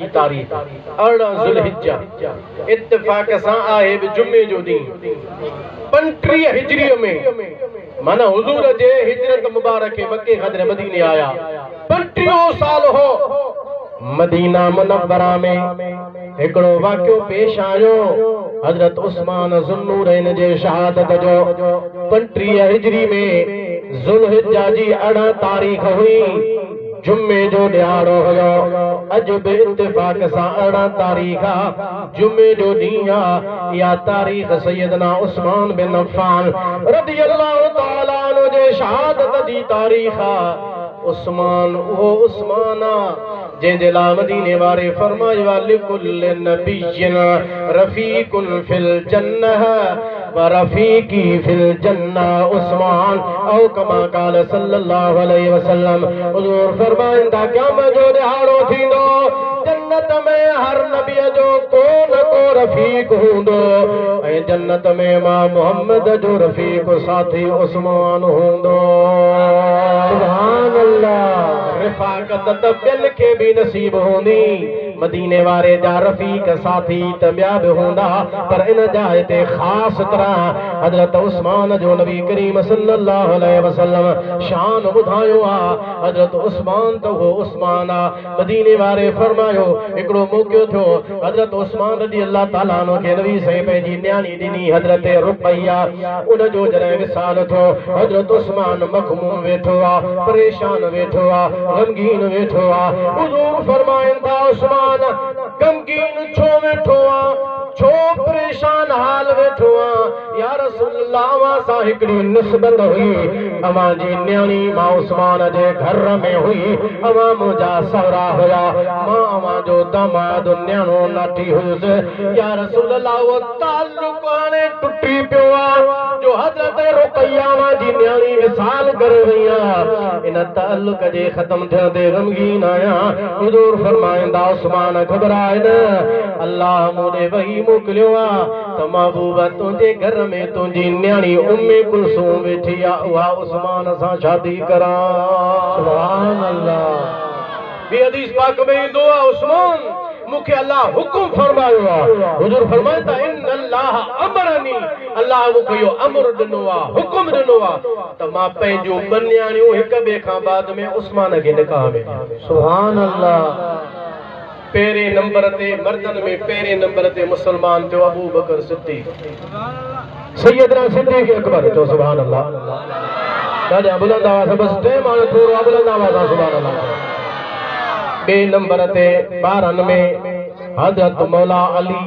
जी तारीख 18 ज़ुल्हिज्जा इत्तिफ़ाक़ सां आहे बि जुमे जो ॾींहुं 35 हिजरी में माना हुजूर जे हिजरत मुबारक मक्के खां मदीने आया 35 साल हो मदीना मुनव्वरा में एकड़ो वाक़ियो पेश आयो हजरत उस्मान ज़ुन्नूरैन जे शहादत जो 35 हिजरी में ज़ुल्हिज्जा जी 18 तारीख हुई जुम्मे जो ॾियारो हुयो अॼु बि इत्तिफ़ाक़ सां 18 तारीख जुम्मे जो ॾींहुं आहे इहा तारीख़ सैयदना उस्मान बिन अफ़्फ़ान रज़ियल्लाहु तआला अन्हु जे शहादत जी तारीख़ उस्मान उहो उस्मान जंहिंजे लाइ मदीने वारे फरमायो लिकुल्लि नबिय्यिन रफ़ीकुन फिल जन्नह व रफ़ीकी फिल जन्नह उस्मान औ कमा क़ाल सल्लल्लाहु अलैहि वसल्लम हुज़ूर फरमाईंदा क़यामत जो ॾिहाड़ो थींदो जन्नत में हर नबी जो को न को रफ़ीक हूंदो ऐं जन्नत में मां मोहम्मद जो रफ़ीक साथी उस्मान हूंदो सुभान अल्लाह रिफ़ाक़त त ॿियनि खे बि नसीब हूंदी मदीने वारे जा रफ़ीक साथी त ॿिया बि हूंदा पर इन जा हिते ख़ासि तरह हज़रत उस्मान जो नबी करीम सल्लल्लाहु अलैहि वसल्लम शान ॿुधायो आहे हज़रत उस्मान त उहो उस्मान आहे मदीने वारे फरमायो हिकिड़ो मौक़ियो थियो हज़रत उस्मान रज़ियल्लाहु ताला अन्हु खे नबी साईं पंहिंजी न्याणी ॾिनी हज़रत रुक़ैया उन जो जॾहिं विसाल थियो हज़रत उस्मान मखमूम वेठो आहे परेशान वेठो आहे गमगीन वेठो आहे हुज़ूर फरमाइनि था उस्मान गमगीन छो वेठो आहे छो परेशान हाल वेठो आहे या रसूल अल्लाह अवां सां हिकिड़ी निस्बत हुई अवां जी न्याणी मां उस्मान जे घर में हुई अवां मुंहिंजा सहुरा हुया मां अवां जो दामाद न्याणो नाठी हुयुसि या रसूल अल्लाह उहो ताल्लुक़ हाणे टुटी पियो आहे जो हज़रत रुक़ैया जी न्याणी विसाल करे वई आहे इन ताल्लुक़ जे ख़त्म थियण ते गमगीन आहियां हुज़ूर फरमाईंदा उस्मान घबराए न अल्लाह मूं वही मोकिलियो आहे त महबूबा तुंहिंजे घर में तुंहिंजी न्याणी उम्मे कुलसूम वेठी आहे उहा उस्मान सां शादी करां सुभान अल्लाह ॿी हदीस पाक में ईंदो आहे उस्मान मूंखे अल्लाह हुकुम फरमायो आहे हुजूर फरमाईंदा इन अल्लाह अमरनी अल्लाह मूंखे इहो अमर ॾिनो आहे हुकुम ॾिनो आहे त मां पंहिंजूं ॿ न्याणियूं हिक ॿिए खां बाद में उस्मान खे निकाह में सुभान अल्लाह पहिरें नंबर ते मर्दन में पहिरें नंबर ते मुसलमान थियो अबू बकर सिद्दीक़ सैयदना सिद्दीक़ अकबर जो सुभान अल्लाह ॾाढा बुलंद आवाज़ बस टाइम हाणे थोरो बुलंद आवाज़ सुभान अल्लाह बे नंबर ते 12 में हज़रत मौला अली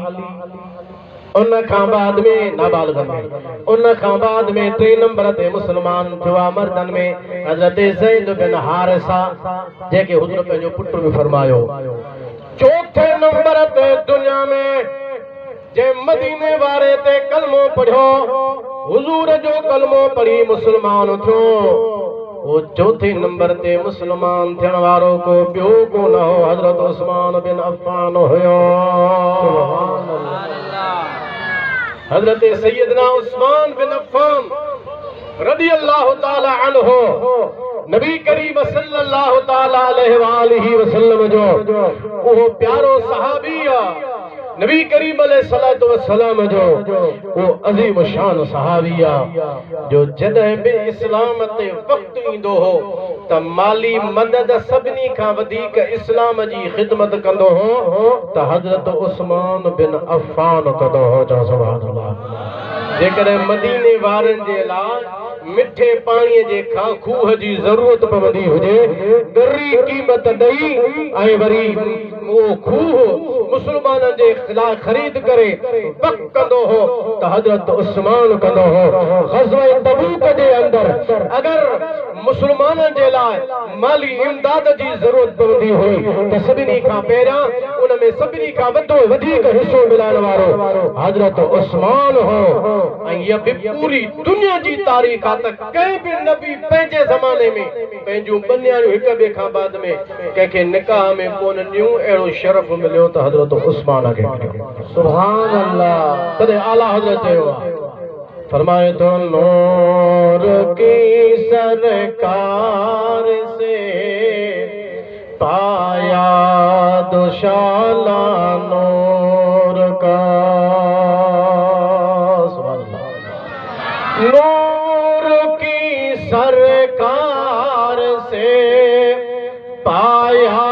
उन खां बाद में नाबालिग में उन खां बाद में 3 नंबर ते मुसलमान थियो मर्दन में हज़रत ज़ैद बिन हारिसा जेके हुजूर पंहिंजो पुट भी फरमायो चौथे नंबर ते दुनिया में जे मदीने वारे ते कलमो पढ़ियो हुजूर जो कलमो पढ़ी मुसलमान थियो वो चौथे नंबर ते मुसलमान थियण वारो को ॿियो को न हो हज़रत उस्मान बिन अफ़्फ़ान हुयो सुभान अल्लाह हज़रत सैयदना उस्मान बिन अफ़्फ़ान रज़ियल्लाहु ताला अन्हु नबी करीम सल्लल्लाहु ताला अलैहि वसल्लम जो वो प्यारो सहाबी आहे नबी करीम अलैहिस्सलातु वस्सलाम जो वो अजीम शान सहाबी आहे जो जॾहिं बि इस्लाम ते वक़्तु ईंदो हो त माली मदद सभिनी खां वधीक इस्लाम जी ख़िदमत कंदो हो त हज़रत उस्मान बिन अफ़्फ़ान कंदो हो जो सुभान अल्लाह जेकॾहिं मदीने वारनि जे लाइ मिठे पाणी जे खां खूह जी ज़रूरत पवंदी हुजे गरी क़ीमत ॾेई ऐं वरी वो खूह मुसलमाननि जे खिलाफ़ ख़रीद करे वक़्त कंदो हो त हज़रत उस्मान कंदो हो ग़ज़वा तबूक जे अंदरि अगर मुसलमाननि जे लाइ माली इमदाद जी ज़रूरत पवंदी हुई त सभिनी खां पहिरियां उन में सभिनी खां वधीक हिस्सो मिलाइण वारो हज़रत उस्मान हो ऐं इहा बि पूरी दुनिया जी तारीख़ आहे त कंहिं बि नबी पंहिंजे ज़माने में पंहिंजूं ॿ न्याणियूं हिक ॿिए खां बाद में कंहिंखे निकाह में कोन ॾियूं अहिड़ो शरफ़ मिलियो त हज़रत उस्मान खे मिलियो सुभान अल्लाह तॾहिं आला हज़रत चयो आहे फरमाए तो नूर की सरकार से पाया दुशाला नूर का नूर की सरकार से पाया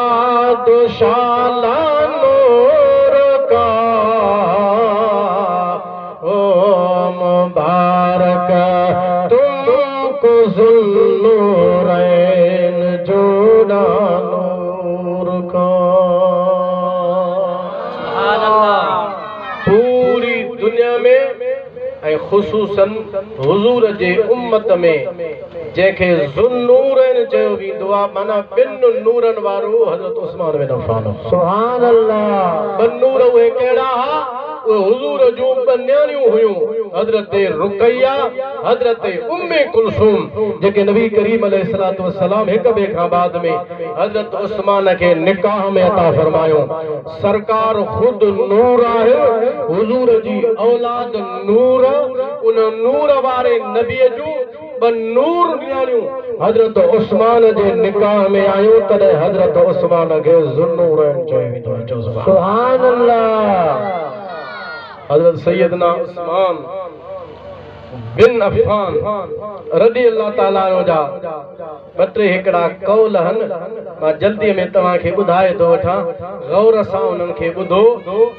दुशाला नूर का ओ मुबारक तुमको ज़ुन्नूरैन जोड़ा नूर का। पूरी दुनिया में ख़ुसूसन हुज़ूर जे उम्मत में जंहिंखे ज़ुन्नूरैन चयो वेंदो आहे, माना ॿिनि नूरनि वारो हज़रत उस्मान बिन अफ़्फ़ान। सुभान अल्लाह। ॿ नूर उहे कहिड़ा हुआ? उहे हुज़ूर जूं ॿ न्याणियूं हुयूं, हज़रत रुक़ैया, हज़रत उम्मे कुलसूम, जेके नबी करीम अलैहिस्सलातु वस्सलाम हिक ॿिए खां बाद में हज़रत उस्मान खे निकाह में अता फरमायो। सरकार ख़ुदि नूर आहे, हुज़ूर जी औलाद नूर, उन नूर वारे नबीअ जूं ॿ नूर न्याणियूं हज़रत उस्मान जे निकाह में आयूं, तॾहिं हज़रत उस्मान खे ज़ुन्नूरैन चयो वेंदो आहे। सुभान अल्लाह। हज़रत सैयदना उस्मान बिन अफ़्फ़ान रज़ी अल्लाह ताला अन्हु जा ॿ टे हिकिड़ा कौल आहिनि, मां जल्दी में तव्हांखे ॿुधाए थो वठां, गौर सां उन्हनि खे ॿुधो,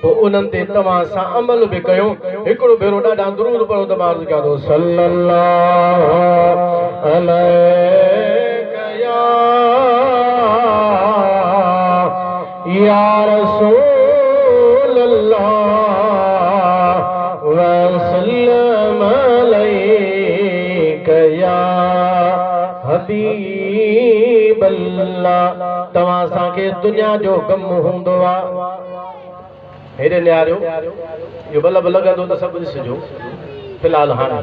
पोइ उन्हनि ते तव्हां सां अमल बि कयो। हिकिड़ो भेरो ॾाढा दुरूद पढ़ो त मां अर्ज़ु कयां थो, सल्लल्लाहु अलैका या रसूल अल्लाह वसल्लम अलैका या हबीब अल्लाह। तव्हां असांखे दुनिया जो गम हूंदो आहे, हेॾे न्यारियो इहो बल्ब लॻंदो त सभु ॾिसिजो, फ़िलहाल हाणे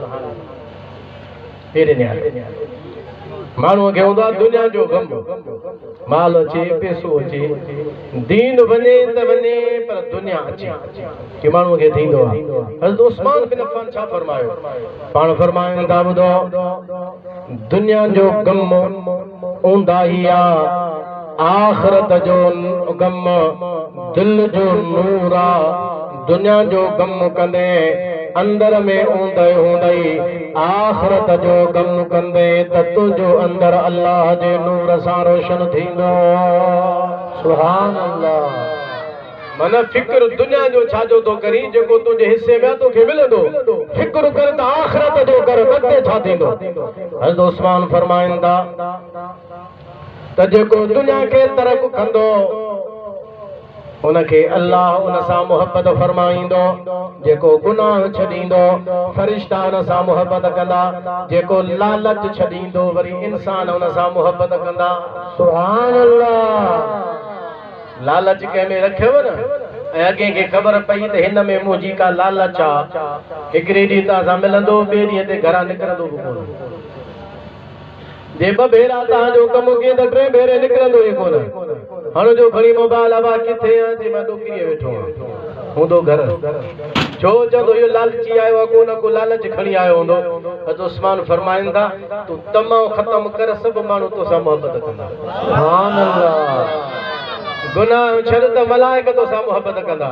हेॾे न्यारियो। माण्हूअ खे हूंदो आहे दुनिया जो गम, माल अचे, पैसो अचे, दीन वञे त वञे पर दुनिया अचे, कि माण्हूअ खे थींदो आहे। हज़रत उस्मान बिन अफ़्फ़ान छा फरमायो? पाण फरमाइनि था, ॿुधो, दुनिया जो गम ऊंदाही आहे, आख़िरत जो गम दिल जो नूर आहे। दुनिया जो गम कंदे अंदर में ऊंदे हूंदई, आख़िरत जो गम कंदे त तुंहिंजो अंदर अल्लाह जे नूर सां रोशन थींदो। सुभान अल्लाह। माना फिक्र दुनिया जो छाजो तो करी, जेको तुंहिंजे हिस्से में तोखे मिलंदो, फिक्र कर त आख़िरत जो कर, अॻिते छा थींदो। हज़रत उस्मान फरमाइनि था त जेको दुनिया खे तरक कंदो उनखे अल्लाह उन सां मोहब्बत फरमाईंदो, जेको गुनाह छॾींदो फ़रिश्ता उन सां मोहब्बत कंदा, जेको लालच छॾींदो वरी इंसान उन सां मोहब्बत कंदा। सुभान अल्लाह। लालच कंहिं में रखियव न, ऐं अॻे खे ख़बर पई त हिन में मुंहिंजी का लालच आहे, हिकिड़े ॾींहुं तव्हां सां मिलंदो, ॿिए ॾींहं ते घरां निकिरंदो बि कोन। जे ॿ भेरा तव्हांजो कमु कई त टे भेरे निकिरंदो ई कोन। हाणे जो खणी मोबाइल, आवा किथे आहे, जे मां डोकरीअ वेठो आहियां, हूंदो घर, छो चवंदो इहो लालची आयो आहे, को न को लालच खणी आयो हूंदो। हज़रत उस्मान फरमाइनि था, तूं तमामु ख़तमु कर, सभु माण्हू तोसां मोहब्बत कंदा। सुभान अल्लाह। गुनाह छॾ त मलाइक तोसां मोहब्बत कंदा।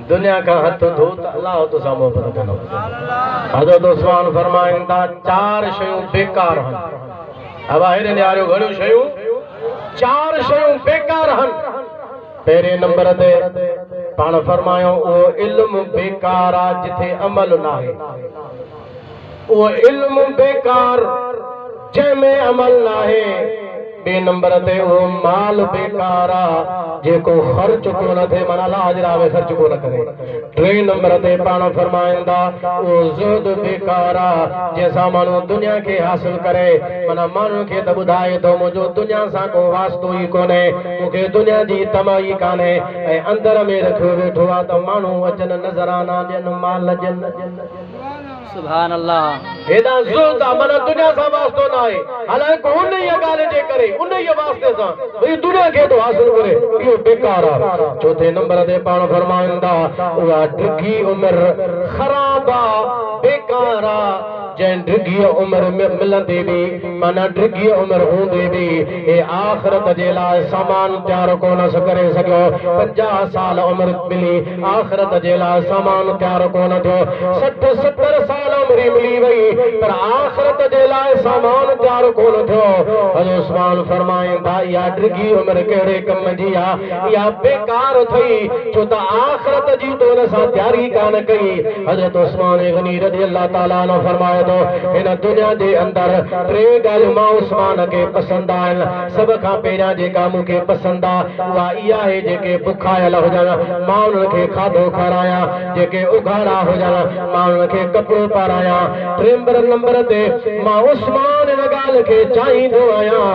दुनिया का हथ धो त अल्लाह तोसां मोहब्बत कंदो। हज़रत उस्मान फरमाइनि था, चार शयूं बेकार आहिनि। अब हेॾे न्यारियो, घणियूं शयूं? चार शयूं बेकार आहिनि। पहिरें नंबर ते पाण फरमायो, उहो इल्मु बेकार आहे जिथे अमल न आहे। उहो इल्मु बेकार जंहिंमें अमल न आहे। बे नंबर ते वो माल बेकार जेको खर्च को न थे, माना लाजरा में खर्च को न करे। टे नंबर ते पाण फरमाइंदा वो ज़ुहद बेकार जैसा मानो दुनिया के हासिल करे, माना मानो के त बुधाए तो मुझो दुनिया सा को वास्तो ही कोने, मुके दुनिया जी तमाई काने, ऐं अंदर में रखो वेठो आ त मानो अचन नजराना जन माल जन। सुभान अल्लाह। हेदा ज़ुल्द माना दुनिया सा वास्तो ना है हालांकि उन ये गाल जे करे उन ये वास्ते सा भई दुनिया के तो हासिल करे यो बेकार आ चौथे नंबर ते पाण फरमाइंदा उहा ढिघी उम्र खराबा बेकारा जैन ढिघी उम्र में मिलंदे भी माना ढिघी उम्र होंदे भी ए आखिरत जे लाइ सामान तैयार कोन करे सको 50 साल उम्र मिली आखिरत जे लाइ सामान तैयार कोन थियो 60 70 साल उम्र मिली वई पर आखिरत जे लाइ सामान तैयार कोन थियो हज़रत उस्मान फरमाइंदा या ढिघी उम्र केड़े कम जी आ या बेकार थई छो त आखिरत जी तो न सा तैयारी कान कई हज़रत उस्मान गनी रज़ी अल्लाह ताला ने फरमाया तो इन दुनिया के अंदर टे गल मां उस्मान के पसंद आन सब का पहिरियां जेका मूंखे पसंद आ उहा इहा है जेके बुखायल हुजनि मां उन्हनि खे खाधो खाराया जेके उघाड़ा हुजनि मां उन्हनि खे कपिड़ो पाराया टे नंबर ते मां उस्मान इन ॻाल्हि खे चाहींदो आहियां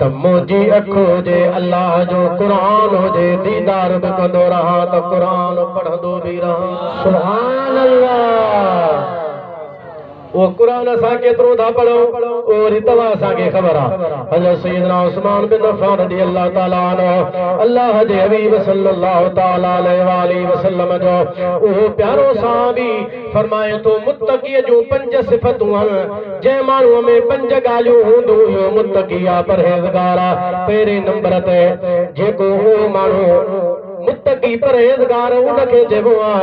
त मुंहिंजी अख हुजे अल्लाह जो क़ुरान हुजे दीदार बि कंदो रहां त क़ुरान पढ़ंदो बि रहां सुभान अल्लाह वो कुरान असा केतरो था पढ़ो और इतवा असा के खबर आ हज़रत सैयदना उस्मान बिन अफ़्फ़ान रज़ी अल्लाह ताला अन्हु अल्लाह जे हबीब सल्लल्लाहु ताला अलैहि वसल्लम जो ओ प्यारो सहाबी फरमाए तो मुत्तकी जो 5 सिफतूं आहिनि जे माण्हू में 5 ॻाल्हियूं हूंदियूं इहो मुत्तकी आ परहेज़गार आ पहिरें नंबर ते जेको हो माण्हू मुत्तकी परहेज़गार उनखे चइबो आ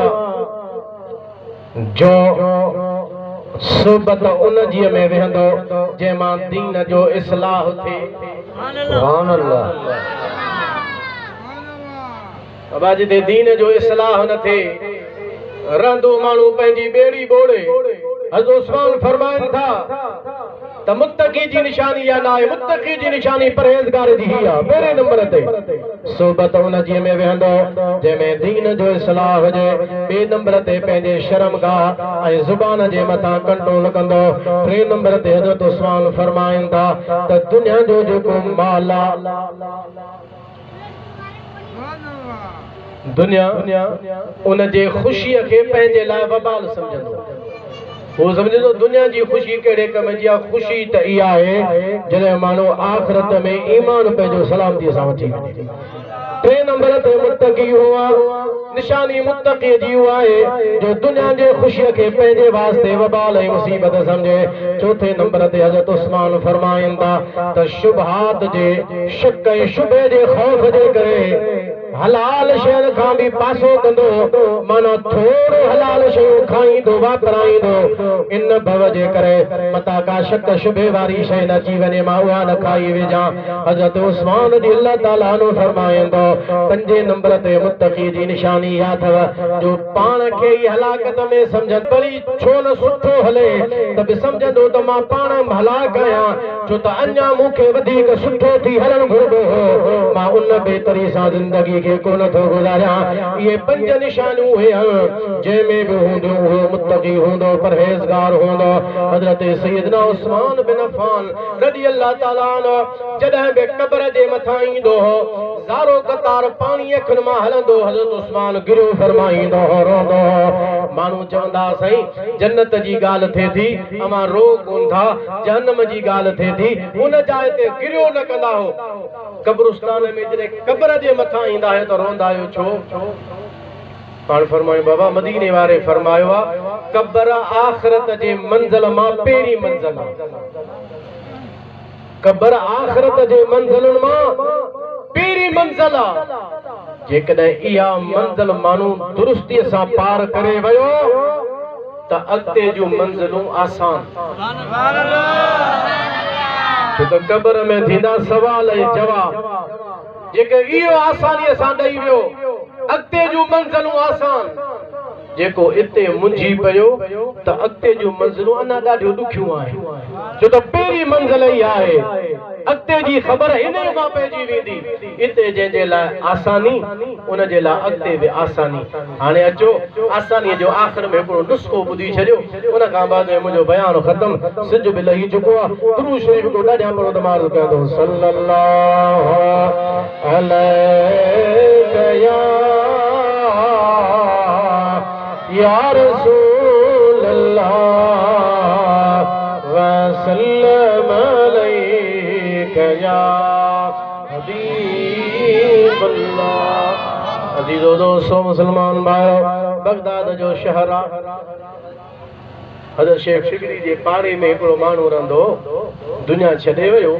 जो सुबत उन जी में वेहंदो जे मां दीन जो इस्लाह थे सुभान अल्लाह बाबा जी दे दीन जो इस्लाह न थे रंदो माण्हू पंहिंजी बेड़ी बोड़े हज़रत उस्मान फरमाइनि था त मुत्तकी जी निशानी या ना है मुत्तकी जी निशानी परहेज़गार जी ही आ पहिरें नंबर ते सोबत उन जी में वेहंदो जंहिंमें दीन जो इस्लाह हुजे ॿिए नंबर ते पंहिंजे शर्मगाह ऐं ज़ुबान जे मथां कंट्रोल कंदो टे नंबर ते हज़रत उस्मान फरमाइनि था त दुनिया जो जेको माल दुनिया उन जे ख़ुशीअ खे पंहिंजे लाइ वबाल सम्झंदो वो समझो दुनिया जी खुशी केड़े कम जी खुशी त इहा आहे जॾहिं माण्हू आख़िरत में ईमान पंहिंजो सलामती सां वठी वञे टे नंबर ते मुत्तकी हुआ निशानी मुत्तकी जी आहे जो दुनिया जे खुशीअ खे पंहिंजे वास्ते वबाल ऐं मुसीबत सम्झे चौथे नंबर ते हज़रत उस्मान फरमाइनि था त शुबहात जे शक ऐं शुबे जे ख़ौफ़ जे करे हलाल शयुनि खां बि पासो कंदो माना थोरो हलाल शयूं खाईंदो वापराईंदो इन भव जे करे मता का शक शुबे वारी शइ न अची वञे मां उहा न खाई वेझां हज़रत उस्मान रज़ी अल्लाह ताला अन्हु फरमाईंदो पंजे नंबर ते मुत्तकी जी निशानी इहा अथव जो पाण खे ई हलाकत में सम्झनि वरी छो न सुठो हले त बि सम्झंदो त मां पाण हलाक आहियां छो त अञा मूंखे वधीक सुठो थी हलणु घुरिबो हो मां उन बेहतरी सां ज़िंदगी के कोन थो गुज़ारियां ये 5 निशानियूं हुयूं जंहिंमें बि हूंदो उहो मुत्तकी हूंदो परहेज़गार हूंदो हज़रत सैयदना उस्मान बिन अफ़्फ़ान रज़ी अल्लाह ताला अन्हु जॾहिं बि क़ब्र जे मथां ईंदो हो ज़ारो क़तार पाणी अखियुनि मां हलंदो हज़रत उस्मान गिरियो फरमाईंदो हो रोंदो हो माण्हू चवंदा साईं जन्नत जी ॻाल्हि थिए थी अमां रो कोन था जहन्नम जी ॻाल्हि थिए थी उन जाइ ते गिरियो न कंदा हो कब्रिस्तान में जॾहिं क़ब्र जे मथां ईंदा आहियो त रोंदा आहियो छो पाण फरमायो बाबा मदीने वारे फरमायो आहे क़ब्र आख़िरत जे मंज़िल मां पहिरीं मंज़िल आहे क़ब्र आख़िरत जे मंज़िलुनि मां पहिरीं मंज़िल आहे जेकॾहिं इहा मंज़िल माण्हू दुरुस्तीअ सां पार करे वियो त अॻिते जूं मंज़िलूं आसान छो त क़ब्र में थींदा सवाल ऐं जवाब जेके इहो आसानीअ सां ॾेई वियो अॻिते जूं मंज़िलूं आसान जेको इते मुंझी पियो त अॻिते जूं मंज़िलूं अञा ॾाढियूं ॾुखियूं आहिनि छो त पहिरीं मंज़िल ई आहे अॻिते जी ख़बर हिन मां पइजी वेंदी इते जंहिंजे लाइ आसानी उन जे लाइ अॻिते बि आसानी हाणे अचो आसानीअ जो आख़िर में हिकिड़ो नुस्ख़ो ॿुधी छॾियो उन खां बाद में मुंहिंजो बयानु ख़तमु सिज बि लही चुको आहे दुरूद शरीफ़ हिकिड़ो ॾाढा बड़ो नमाज़ कंदो सल्लल्लाहु अलैहि या रसूल अल्लाह अजीजो दोस्तों मुसलमान भाइयों, बगदाद जो शहर हज़रत शेख शिबली जे पाड़े में हिकिड़ो माण्हू रहंदो दुनिया छॾे वियो।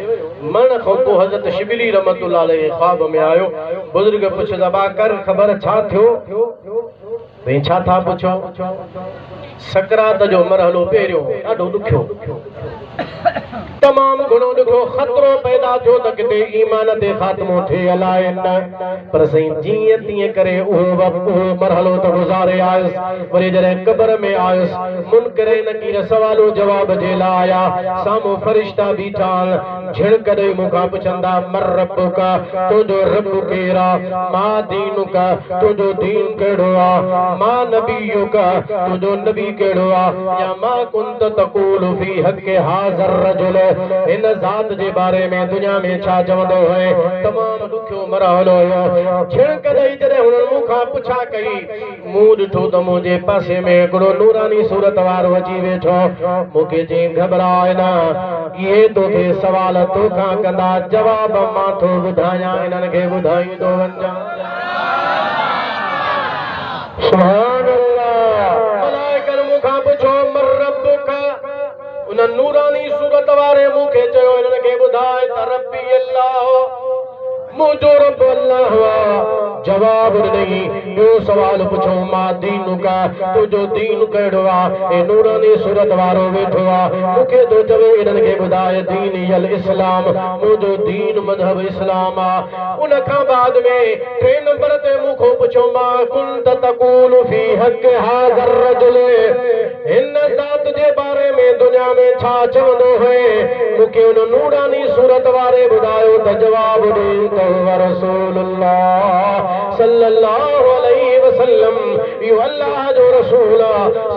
मरण खां पोइ हज़रत शिबली रहमतुल्लाह अलैहि ख्वाब में आयो। बुजुर्ग पुछंदा बा कर ख़बर छा थियो? भई छा था पुछो? सकरात जो मरहलो पहिरियों ॾाढो ॾुखियो, तमाम घणो ॾुखियो, ख़तरो पैदा थियो त किथे ईमान ते ख़ात्मो थिए अलाए न। पर सही जीअं तीअं करे उहो मरहलो त गुज़ारे आयुसि। वरी जॾहिं क़ब्र में आयुसि, मुनकर नकीर सवालो जवाब जे लाइ आया। साम्हूं फरिश्ता बीठा झिड़क ॾेई मूंखां पुछंदा मर रब्बुका, तुंहिंजो रब केरु आहे? मां दीनुका, तुंहिंजो दीन कहिड़ो आहे? मां नबीयुका, तुंहिंजो नबी कहिड़ो आहे? या मां कुंत तक़ूलु फी हक़ हाज़र रजुल, इन ज़ात जे बारे में दुनिया में छा चवंदो है? तमामु ॾुखियो मरहलो हुयो। झिड़क ॾेई जॾहिं हुननि मूंखां पुछा कई, मूं ॾिठो त मुंहिंजे पासे में हिकिड़ो नूरानी सूरत वारो अची वेठो। मूंखे चई घबराए न, इहे तोखे सवाल तोखां कंदा, जवाब मां थो ॿुधायां, इन्हनि खे ॿुधाईंदो वञां। सुभान अल्लाह। मलाइकनि मूंखां पुछो मर रब्बुका, उन नूरानी सूरत वारे मूंखे चयो इन्हनि खे ॿुधाए त रब्बी अल्लाह, मुंहिंजो रब अल्लाह आहे। जवाब ॾिनई। ॿियो सवाल पुछो मां दीनुका, तुंहिंजो दीन कहिड़ो आहे? नूरानी सूरत वारो वेठो आहे, मूंखे थो चवे इन्हनि खे ॿुधाए दीन अल इस्लाम, मुंहिंजो दीन मज़हब इस्लाम आहे। उन खां बाद में टे नंबर ते मूंखां पुछो मां कुंत तक़ूलु फी हक़ हाज़र रजुल, हिन ज़ात जे बारे में दुनिया में छा चवंदो है? मूंखे उन नूरानी सूरत वारे ॿुधायो त जवाब ॾे त रसूलुल्लाह सल्लल्लाहु अलैहि वसल्लम, इहो अल्लाह जो रसूल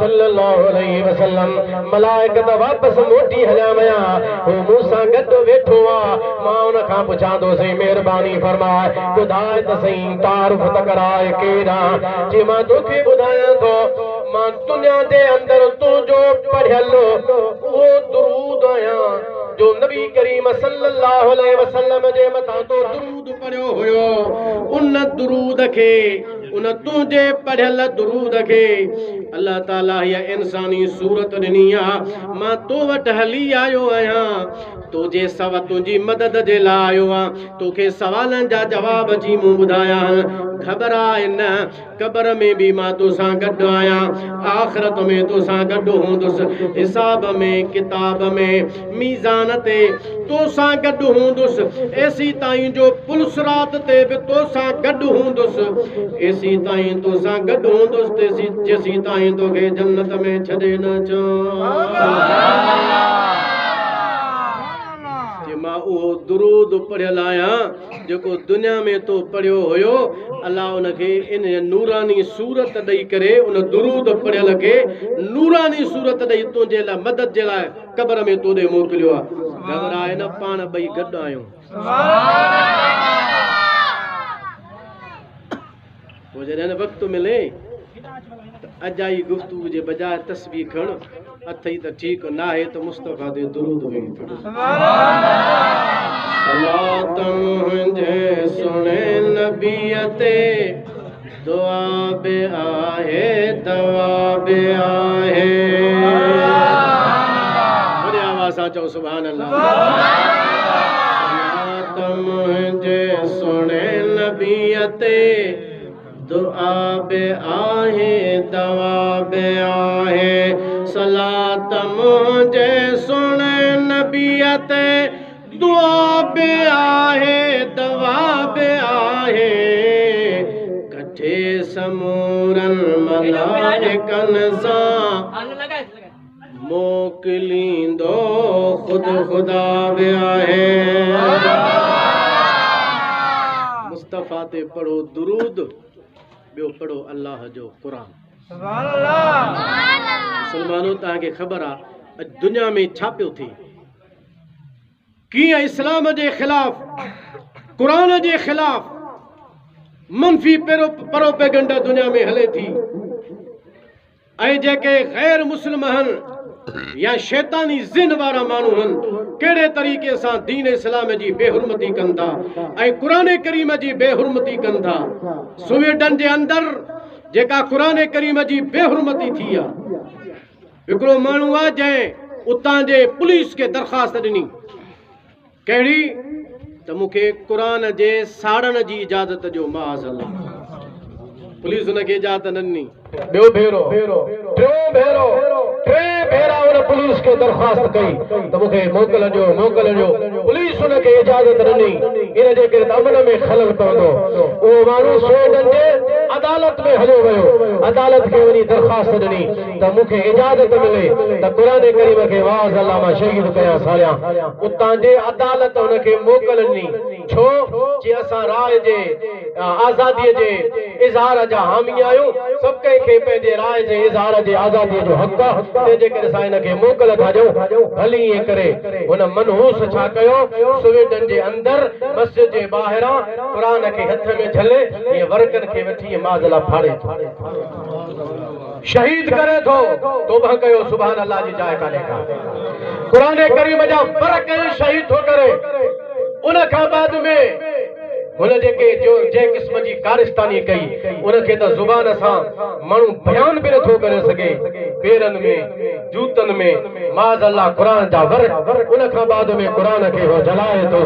सल्लल्लाहु अलैहि वसल्लम। मलाइकत वापसि मोटी हलिया विया। हू मूंसां गॾु वेठो आहे। मां उन खां पुछां थो सही महिरबानी फरमाए, ॿुधाए त सही तारुफ़ त कराए केॾां? जे मां तोखे ॿुधायां थो, मां दुनिया जे अंदरि तुंहिंजो पढ़ियल उहो दुरूद आहियां जो नबी करीम सल्लल्लाहु अलैहि वसल्लम जे मथां तो दुरूद पढ़ियो हुयो। उन दुरूद खे, उन तुंहिंजे पढ़ियल दुरूद खे अल्लाह ताला हीअ इंसानी सूरत ॾिनी आहे। मां तो वटि हली आयो आहियां, तुंहिंजे तुंहिंजी मदद जे लाइ आयो आहियां। तोखे सवालनि जा जवाब जी मूं ॿुधायां। घबराए न, क़ब्र में भी मां तोसां गॾु आहियां, आख़िरत में तोसां गॾु हूंदुसि, हिसाब में किताब में मीज़ान ते तोसां गॾु हूंदुसि, एसी ताईं जो पुलसरात ते बि तोसां गॾु हूंदुसि, एसी ताईं तोसां गॾु हूंदुसि, जेसी ताईं तोखे जन्नत में छॾे न अचां। मां उहो दुरूद पढ़ियल आहियां जेको दुनिया में तो पढ़ियो हुयो। अल्लाह उनखे इन नूरानी सूरत ॾेई करे, उन दुरूद पढ़ियल खे नूरानी सूरत ॾेई तुंहिंजे लाइ मदद जे लाइ क़ब्र में तोॾे मोकिलियो आहे। घबराए न, पाण ॿई गॾु आहियूं। पोइ जॾहिं वक़्तु मिले अजाई गुफ्तगू जे बजाय तस्बीह खण, अथई त ठीक ना है तो मुस्तफा दे दुरूद में सलात मुझे सुने नबी ते दुआ बे आहे दवा बे आहे। बड़ी आवाज सां चओ सुभान अल्लाह। सलात मुझे सुने नबी ते दुआ बे आहे दवा बे आहे। सलात मुझे सुने नबी ते दुआ बे आहे दवा बे आहे। कठे समूरन मलाइकन सां मोकिलींदो खुद खुदा बे आहे। मुस्तफा ते पढ़ो दुरूद, ॿियो पढ़ो अल्लाह जो क़ुरान। मुसलमानों, तव्हांखे ख़बर आहे अॼु दुनिया में छा पियो थिए, कीअं इस्लाम जे ख़िलाफ़, क़ुरान जे ख़िलाफ़ मनफ़ी प्रोपेगेंडा दुनिया में हले थी। ऐं जेके गैर मुस्लिम आहिनि या शैतानी ज़िन वारा माण्हू आहिनि, केड़े तरीके से दीन इस्लाम जी बेहुरमती कंदा ऐं कुरान करीम जी बेहुरमती कंदा। स्वीडन जे अंदर जेका कुरान करीम जी बेहुरमती थी आहे, हिकिड़ो माण्हू आहे जंहिं उतां जे पुलिस के दरख़्वास्त ॾिनी कहिड़ी त मूंखे कुरान जे साड़न जी इजाज़त जो माज़। पुलिस उनखे इजाज़त न ॾिनी। ॿियो भेरो टे भेरा उन पुलिस के दरख़्वास्त कई त मूंखे मोकिलिजो। पुलिस उनखे इजाज़त ॾिनी। इन जे करे अमन में खलल पवंदो। उहो माण्हू स्वीडन जे अदालत में हलियो वियो, अदालत खे वञी दरख़्वास्त ॾिनी त मूंखे इजाज़त मिले त क़ुरान करीम खे वाज़ अल्लाह मां शहीद कयां साड़ियां। उतां जे अदालत उनखे मोकल ॾिनी। छो जे असां राय जे आज़ादीअ जे इज़हार जा हामी आहियूं। सभु कंहिंखे पंहिंजे राय जे इज़हार जे आज़ादीअ जो हक़ आहे, तंहिंजे करे असां हिनखे मोकल था ॾियूं। भली ईअं करे हुन मनहूस छा कयो, स्वीडन जे अंदर मस्जिद जे ॿाहिरां क़ुरान खे हथ में झले ईअं वर्कनि खे वठी माज़ला फाड़े थो, शहीद करे थो। तौबा कयो, सुभान अल्लाह जी जाइ कान्हे का। क़ुरान करीम जा बरक शहीद थो करे। उन खां बाद में हुन जेके जो जंहिं क़िस्म जी कारिस्तानी कई उनखे त ज़ुबान सां माण्हू बयान बि नथो करे सघे। पेरनि में जूतनि में माज़ अल्लाह क़ुरान जा वर्क। उन खां बाद में क़ुरान खे हो जलाए थो,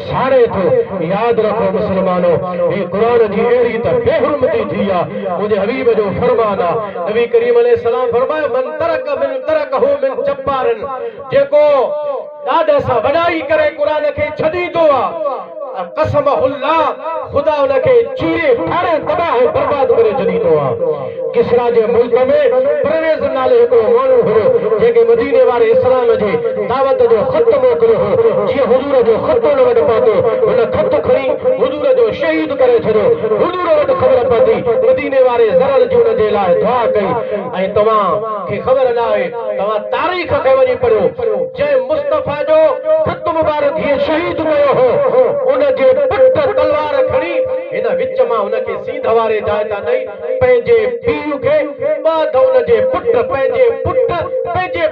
साड़े थो। यादि रखो मुस्लमानो, ही क़ुरान जी अहिड़ी त बेहुरमती थी आहे। मुंहिंजे हबीब जो फरमान आहे, नबी करीम अलैहिस्सलाम फरमायो, मन तरकहु मिन जब्बारिन, जेको ॾाढा सां वॾाई करे क़ुरान खे छॾींदो आहे, कसमहुल्लाह, खुदा उनखे चीरे फाड़े तबाह बर्बाद करे छॾींदो आहे। किसरा जे मुल्क में परवेज़ नाले हिकिड़ो माण्हू हुयो जेके मदीने वारे इस्लाम जे दावत जो ख़त मोकिलियो हो। जीअं हुजूर जो ख़त न वटि पहुतो, हुन ख़त खणी हुजूर जो शहीद करे छॾियो। हुजूर वटि ख़बर पहुती, मदीने वारे ज़रर जी हुन जे लाइ दुआ कई। ऐं तव्हां खे ख़बर न आहे, तव्हां तारीख़ खे वञी पढ़ियो, जंहिं मुस्तफ़ा जो ख़त मुबारक हीअ शहीद कयो हो, उन जे पुट तलवार खणी हिन विच मां हुनखे सीध वारे जाइ तां ॾेई पंहिंजे पीउ खे ॿाध, हुन जे पुट पंहिंजे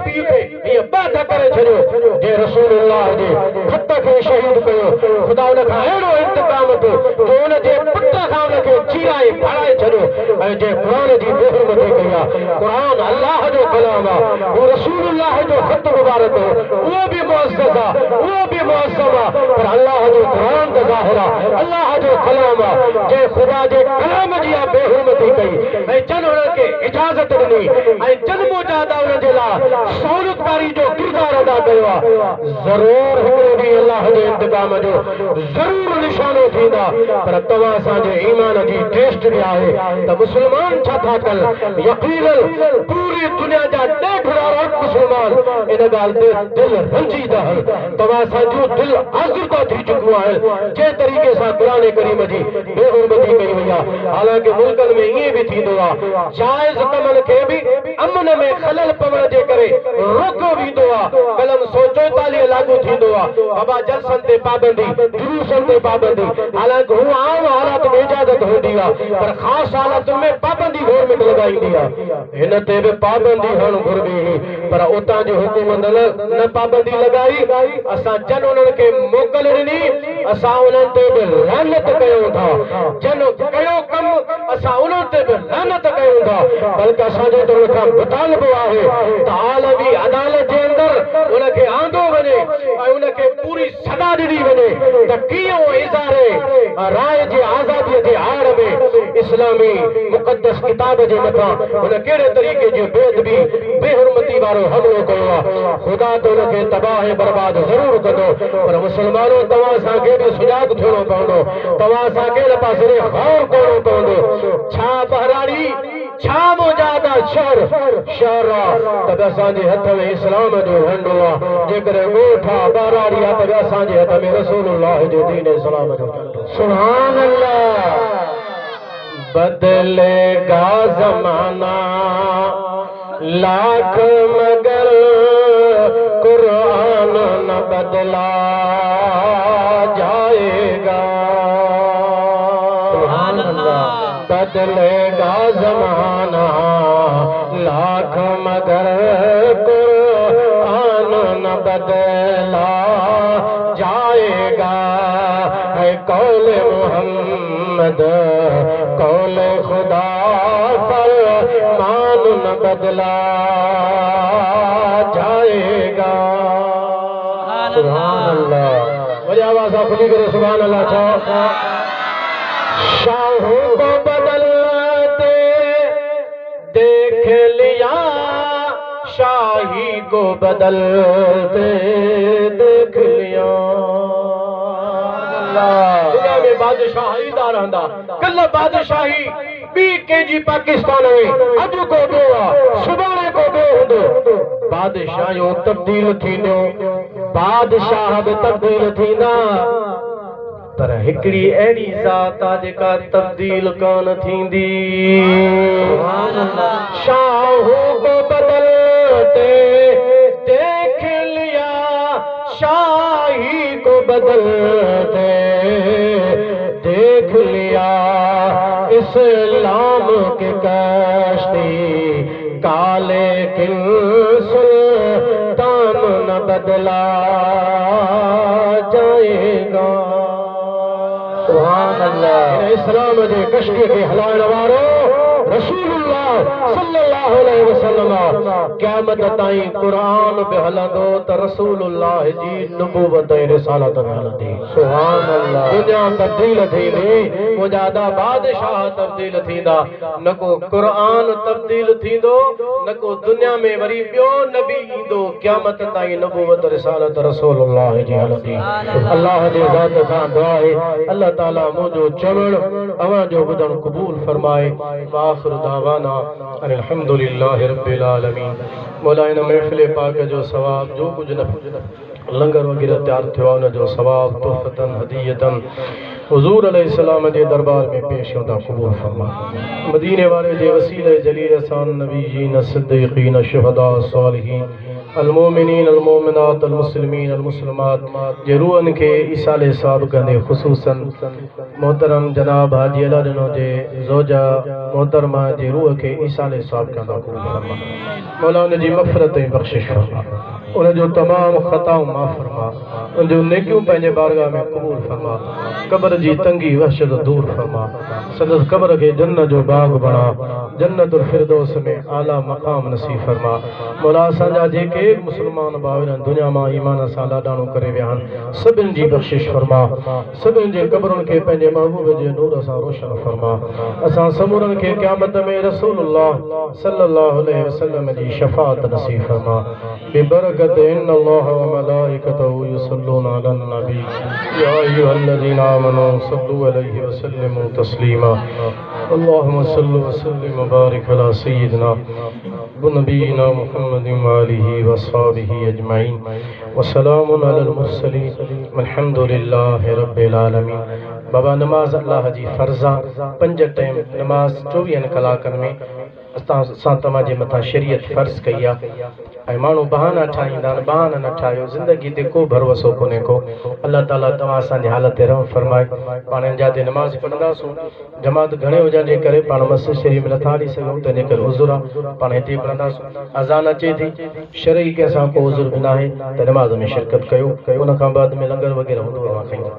पीउ खे हीअं ॿाध करे छॾियो। जे रसूलुल्लाह जे ख़त खे शहीद कयो, ख़ुदा उन खां अहिड़ो इंतकाम थियो जो हुन जे पुट खां हुनखे चीराए फाड़ाए छॾियो। ऐं जे क़ुरान जी बेहुरमती कई आहे, क़ुरान अल्लाह जो कलाम आहे, उहो रसूलुल्लाह जो ख़त मुबारक हो, उहो बि मुअज़्ज़ज़ आहे, उहो बि मुअज़्ज़म आहे, पर अल्लाह जो क़ुरान त ज़ाहिर आहे, अल्लाह जो कलाम आहे। जे ख़ुदा जे कलाम जी बेहुरमती कई ऐं जन हुनखे इजाज़त ॾिनी ऐं जन मुजाहिदा हुन जे लाइ सहूलियतकारी जो किरदारु अदा कयो आहे, ज़रूरु हिकिड़ो ॾींहुं अल्लाह जे इंतकाम जो ज़रूरु निशानो थींदा। पर तव्हां असांजे ईमान जी टेस्ट बि आहे त मुस्लमान छा था कनि। यकीनन पूरी दुनिया जा 1.5 अरब मुस्लमान इन ॻाल्हि ते दिलि रंजीदा आहिनि। तव्हां असांजो दिलि आज़ुर्दा थी चुको आहे जंहिं तरीक़े सां क़ुरान करीम जी बेहुरमती कई वई आहे। हालांकि मुल्कनि में ईअं बि थींदो आहे, जाइज़ कमनि खे बि अमन में खलल पवण जे करे रोकियो वेंदो आहे। कलम 144 लागू थींदो आहे, बाबा जलसनि ते पाबंदी, जुलूसनि ते पाबंदी। हालांकि हू आम हालात में इजाज़त हूंदी आहे, पर ख़ासि हालातुनि में पाबंदी गवर्नमेंट लॻाईंदी आहे। हिन ते बि पाबंदी हुअणु घुरिजे हुई, पर उतां जी हुकूमत न पाबंदी लॻाई। असां जन उन्हनि खे मोकल ॾिनी, असां उन्हनि ते बि लानत कयूं था। जन कयो कमु असां उन्हनि ते बि लानत कयूं था। बल्कि असांजो त उन खां मुतालबो आहे त आलमी अदालत जे अंदरि उनखे आंदो वञे ऐं उनखे पूरी सज़ा ॾिनी वञे त कीअं इज़हारे राय जी आज़ादीअ जे आड़ में इस्लामी मुक़द्दस किताब जे मथां हुन कहिड़े तरीक़े जी बेअदबी बेहुरमती वारो हमिलो कयो आहे। ख़ुदा त उनखे तबाह ऐं बर्बाद ज़रूरु कंदो। पर मुस्लमानो, तव्हां असांखे बि सुजाग थियणो पवंदो, तव्हां असांखे हिन पासे गौर करणो पवंदो। छा बहराड़ी, छा मुजाहिदा शहर आहे त असांजे हथ में इस्लाम जो झंडो आहे। जेकॾहिं ॻोठ आहे, बहराड़ी आहे, त असांजे हथ में रसूलुल्लाह जो दीन इस्लाम जो झंडो। सुभान अल्लाह। बदलेगा ज़माना लाख मगर कुरान न बदला जाएगा। सुभान अल्लाह। बदलेगा ज़माना लाख मगर कुरान न बदला जाएगा, है कौल मोहम्मद कौल खुदा पर मान न बदला जाएगा। सुभान अल्लाह। मुझे आवाज़ आप खुली करो सुभान अल्लाह। शाहों को बदलते देख लिया, शाही को बदलते देख लिया। दुनिया में बादशाही दा रहंदा, कल बादशाही बी के जी पाकिस्तान में अज को बेवा सुभाणे को बे हुंदो। बादशाहियों तब्दील थींदो, बादशाह बि तब्दील थींदा, पर हिकड़ी अहिड़ी ज़ात आ जेका तब्दील कान थींदी। शाहों को बदलते देख लिया, शाही को बदलते देख लिया। इस्लाम के कश्ती काले किन सुल्तान न बदला जाएगा। सुभान अल्लाह। इस्लाम जे कश्ती के हलाइण वारो रसूलुल्लाह सल्लल्लाहु अलैहि वसल्लम क़यामत ताईं कुरान बि हलंदो त रसूलुल्लाह जी नबूवत ऐं रिसालत बि हलंदी। सुभान अल्लाह। दुनिया तब्दील थींदी, मुजादा बादशाह तब्दील थींदा, न को कुरान तब्दील थींदो, न को दुनिया में वरी ॿियो नबी ईंदो। क़यामत ताईं नबूवत रिसालत रसूलुल्लाह जी हलंदी। अल्लाह जे ज़ात खां दुआ आहे अल्लाह ताला मुंहिंजो चवण अवां जो ॿुधण क़बूल फरमाए। आखिर दावाना अल्हम्दुलिल्लाहि रब्बिल आलमीन। मौला इन महफ़िल पाक जो सवाब जो कुछ न लंगर वग़ैरह तैयार थियो उन जो सवाब तोहफ़तन हदीयतन हुज़ूर अलैहिस्सलाम जे दरबार में पेश होंदा क़बूल फरमा। मदीने वाले जे वसीले जलील सान नबीयीन सिद्दीक़ीन शुहदा सालिहीन अलमोमिनीन अलमोमिनात अलमुस्लिमीन अलमुस्लिमात जे रूहन के ईसाले साहब कंदे ख़ुसूसन मोहतरम जनाब हाजी अलादनो जे ज़ौजा मोहतरमा जे रूह के ईसाले साहब कंदा क़बूल फरमा। मौला उन जी मग़फ़िरत ऐं बख़्शिश फरमा, उन जो तमाम ख़ताऊं माफ़ फरमा, उन जो नेकियूं पंहिंजे बारगाह में क़बूल फरमा। कब्र जी तंगी वहशत दूर फरमा, संदस कब्र के जन्नत जो बाग बना, जन्नतुल फिरदौस में आला मकाम नसीब फरमा। मौला असांजा जेके मुसलमान भाउर दुनिया मां ईमान सां लाडाणो करे विया आहिनि सभिनि जी बख़्शिश फरमा, सभिनि जे कब्रनि खे पंहिंजे महबूब जे नूर सां रोशन फरमा। असां समूरनि खे क़यामत में रसूलुल्लाह सल्लल्लाहु अलैहि वसल्लम जी शफ़ाअत नसीब फरमा। बिबरकत इन्नल्लाह व मलाइकतहु युसल्लूना अलन नबी या अय्युहल्लज़ीना आमनू सल्लू अलैहि व सल्लिमू तस्लीमा। अल्लाहुम्मा सल्लि व सल्लिम व बारिक अला सय्यिदिना व नबीना मुहम्मदिन व आलिहि व अस्हाबिहि अजमईन व सलामुन अलल मुरसलीन वल्हम्दुलिल्लाहि रब्बिल आलमीन। बाबा नमाज अल्लाह जी फर्ज़ा 5 टाइम नमाज 24 कलाकनि में असां तव्हां जे मथां शरीयत फ़र्ज़ कई आहे ऐं माण्हू बहाना ठाहींदा आहिनि, बहाना न ठाहियो। ज़िंदगी ते को भरोसो कोन्हे को। अल्लाह ताला तव्हां असांजे हालत ते रहम फरमाए। पाण जाते नमाज़ पढ़ंदासूं, जमात घणे हुजण जे करे पाण मस्जिद शरीफ़ में नथा हली सघूं, तंहिंजे करे उज़ुर आहे, पाण हिते पढ़ंदासूं। अज़ान अचे थी, शरई कंहिंसां को उज़ुर बि नाहे त नमाज़ में शिरकत कयो, उन खां बाद में लंगर वग़ैरह हूंदो आहे खाईंदा।